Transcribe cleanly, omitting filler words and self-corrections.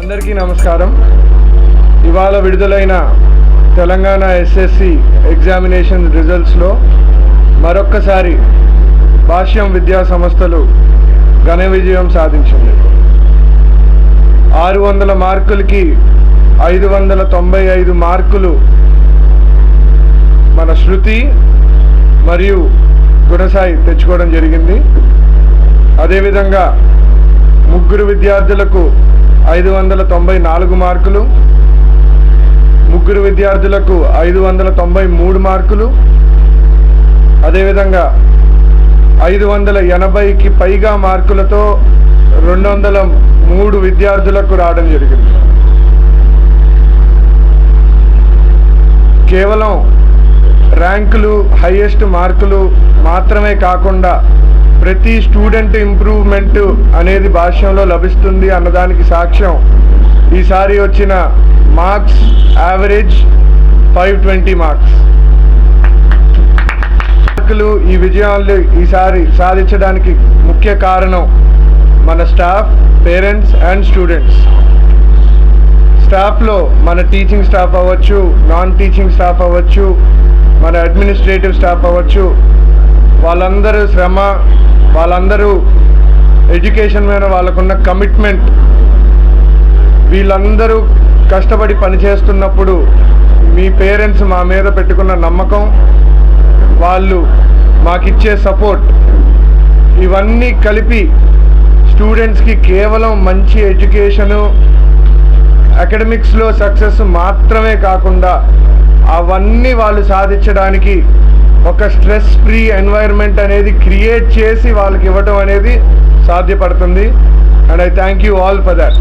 అందరికీ నమస్కారం. ఇవాళ విడుదలైన తెలంగాణ ఎస్ఎస్సి ఎగ్జామినేషన్ రిజల్ట్స్లో మరొక్కసారి భాష్యం విద్యా సంస్థలు ఘన విజయం సాధించింది. 600 మార్కులకి 595 మార్కులు మన శృతి మరియు గుణసాయి తెచ్చుకోవడం జరిగింది. అదేవిధంగా ముగ్గురు విద్యార్థులకు 594 మార్కులు, ముగ్గురు విద్యార్థులకు 593 మార్కులు, అదేవిధంగా 580కి పైగా మార్కులతో 203 విద్యార్థులకు రావడం జరిగింది. కేవలం ర్యాంకులు, హైయెస్ట్ మార్కులు మాత్రమే కాకుండా ప్రతి స్టూడెంట్ ఇంప్రూవ్మెంట్ అనేది భాష్యంలో లభిస్తుంది అన్నదానికి సాక్ష్యం ఈసారి వచ్చిన మార్క్స్ యావరేజ్ 520 మార్క్స్. ఈ విజయాలు ఈసారి సాధించడానికి ముఖ్య కారణం మన స్టాఫ్, పేరెంట్స్ అండ్ స్టూడెంట్స్. స్టాఫ్లో మన టీచింగ్ స్టాఫ్ అవ్వచ్చు, నాన్ టీచింగ్ స్టాఫ్ అవ్వచ్చు, మన అడ్మినిస్ట్రేటివ్ స్టాఫ్ అవ్వచ్చు, వాళ్ళందరూ శ్రమ, వాళ్ళందరూ ఎడ్యుకేషన్ మీద వాళ్ళకున్న కమిట్మెంట్, వీళ్ళందరూ కష్టపడి పనిచేస్తున్నప్పుడు మీ పేరెంట్స్ మా మీద పెట్టుకున్న నమ్మకం, వాళ్ళు మాకిచ్చే సపోర్ట్, ఇవన్నీ కలిపి స్టూడెంట్స్కి కేవలం మంచి ఎడ్యుకేషను, అకాడమిక్స్లో సక్సెస్ మాత్రమే కాకుండా అవన్నీ వాళ్ళు సాధించడానికి ఒక స్ట్రెస్ ఫ్రీ ఎన్వైర్న్మెంట్ అనేది క్రియేట్ చేసి వాళ్ళకి ఇవ్వడం అనేది సాధ్యపడుతుంది. And I thank you all for that.